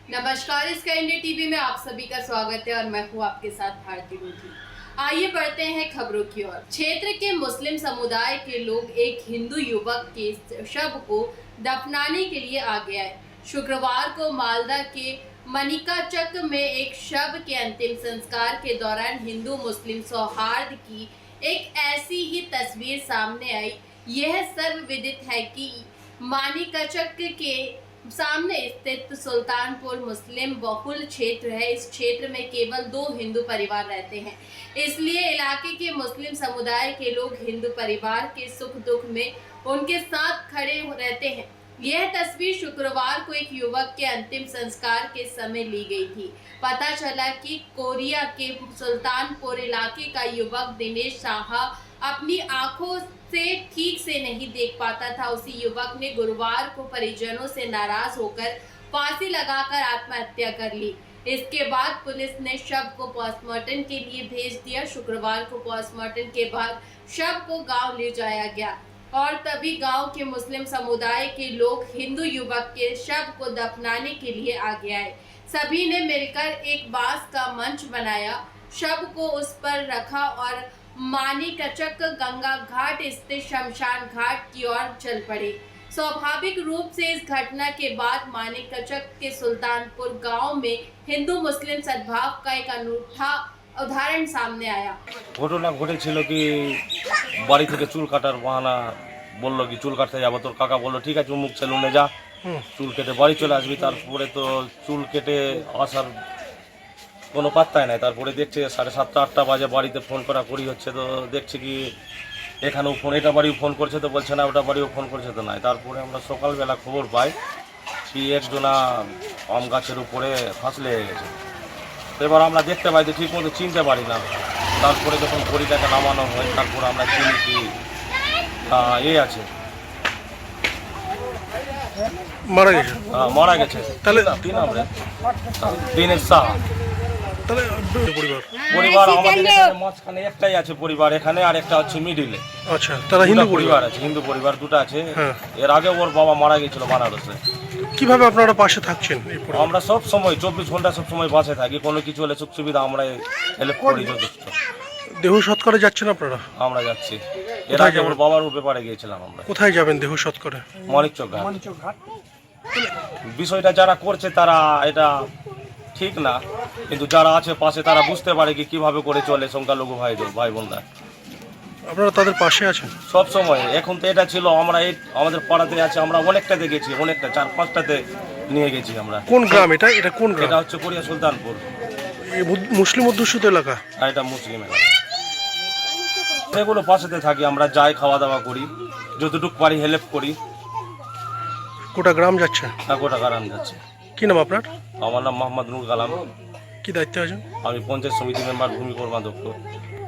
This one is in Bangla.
नमस्कार, इसका इंडिया टीवी में आप सभी का स्वागत है और मैं हूँ आपके साथ भारती रूठी। आइए बढ़ते हैं खबरों की ओर। क्षेत्र के मुस्लिम समुदाय के लोग एक हिंदू युवक के शव को दफनाने के लिए आगे आए। शुक्रवार को मालदा के मनिकाचक में एक शव के अंतिम संस्कार के दौरान हिंदू मुस्लिम सौहार्द की एक ऐसी ही तस्वीर सामने आई। यह सर्वविदित है कि मानिकाचक के सामने स्थित सुल्तानपुर मुस्लिम बहुल क्षेत्र है। इस क्षेत्र में केवल 2 हिंदू परिवार रहते हैं, इसलिए इलाके के मुस्लिम समुदाय के लोग हिंदू परिवार के सुख दुख में उनके साथ खड़े रहते हैं। यह तस्वीर शुक्रवार को एक युवक के अंतिम संस्कार के समय ली गई थी। पता चला कि कोरिया के सुल्तानपुर इलाके का युवक दिनेश साहा अपनी आंखों से ठीक से नहीं देख पाता था। उसी युवक ने गुरुवार को परिजनों से नाराज होकर फांसी लगाकर आत्महत्या कर ली। इसके बाद पुलिस ने शव को पोस्टमार्टम के लिए भेज दिया। शुक्रवार को पोस्टमार्टम के बाद शव को गांव ले जाया गया और तभी गांव के मुस्लिम समुदाय के लोग हिंदू युवक के शव को दफनाने के लिए आगे आए। सभी ने मिलकर एक बांस का मंच बनाया, शव को उस पर रखा और मानिकचक गंगा घाट स्थित शमशान घाट की ओर चल पड़े। स्वाभाविक रूप से इस घटना के बाद मानिकचक के सुल्तानपुर गांव में हिंदू मुस्लिम सद्भाव का एक अनूठा उदाहरण सामने आया। ঘটনা ঘটেছিল কি বাড়ি থেকে চুল কাটার বাহানা বললো কি চুল কাটতে যাবো, তোর কাকা বললো ঠিক আছে মুখ সেলুনে যা, চুল কেটে বাড়ি চলে আসবি। তারপরে তো চুল কেটে আসার কোনো পাত্তাই নাই। তারপরে দেখছে 7:30 8টা বাজে বাড়িতে ফোন করা করি হচ্ছে, তো দেখছি কি এখানেও ফোন, এটা বাড়িও ফোন করছে তো বলছে না, ওটা বাড়িও ফোন করছে তো নাই। তারপরে আমরা সকালবেলা খবর পাই কি একজনা আম গাছের উপরে ফাঁস লেগে গেছে। তো এবার আমরা দেখতে পাই যে ঠিক মতো চিনতে পারি না। তারপরে যখন বড়িটাকে নামানো হয় তারপরে আমরা চিনি কি আছে, মারা গেছে। মারা গেছে। তাহলে কি নাম রে? দিনেশ সাহা। তাহলে পরিবার পরিবার আমাদের এখানে মাঝখানে একটাই আছে পরিবার এখানে, আর একটা হচ্ছে মিডিলে। আচ্ছা, তারা হিন্দু পরিবার আছে, হিন্দু পরিবার দুটো আছে। হ্যাঁ। এর আগে ওর বাবা মারা গেছিল বানারসে। কিভাবে আপনারা পাশে থাকছেন? আমরা সব সময় 24 ঘন্টা সব সময় পাশে থাকি, কোনো কিছু হলে সুখ সুবিধা আমরা হেল্প করি যথেষ্ট। দেহ সৎকারে যাচ্ছেন আপনারা? আমরা যাচ্ছি। এর আগে ওর বাবার ব্যাপারে গিয়েছিলাম আমরা। কোথায় যাবেন দেহ সৎকারে? মানিকচক ঘাট। বিষয়টা যারা করছে তারা এটা ঠিক না, কিন্তু যারা আছে পাশে তারা বুঝতে পারে কি কিভাবে করে চলে সংখ্যালঘু ভাই বোনরা। আপনারা তাদের পাশে আছেন সব সময়। এখন তো এটা ছিল আমরা আমাদের পাড়াতে আছে, আমরা অনেকটাতে গেছি, অনেকটা 4-5টাতে নিয়ে গেছি আমরা। কোন গ্রাম এটা? এটা কোন গ্রাম? এটা হচ্ছে কোরিয়া সুলতানপুর। মুসলিম অধ্যুষিত এলাকা? আর এটা মুসলিম এলাকা। সেগুলো পাশেতে থাকি, আমরা যাই, খাওয়া দাওয়া করি, যতটুকু পারি হেল্প করি। গোটা গ্রাম যাচ্ছে? গোটা গ্রাম যাচ্ছে। কি নাম আপনার? আমার নাম মোহাম্মদ নুর কালাম। কি দায়িত্বে আছেন? আমি পঞ্চায়েত সমিতি মেম্বার, ভূমি কর্মাধ্যক্ষ।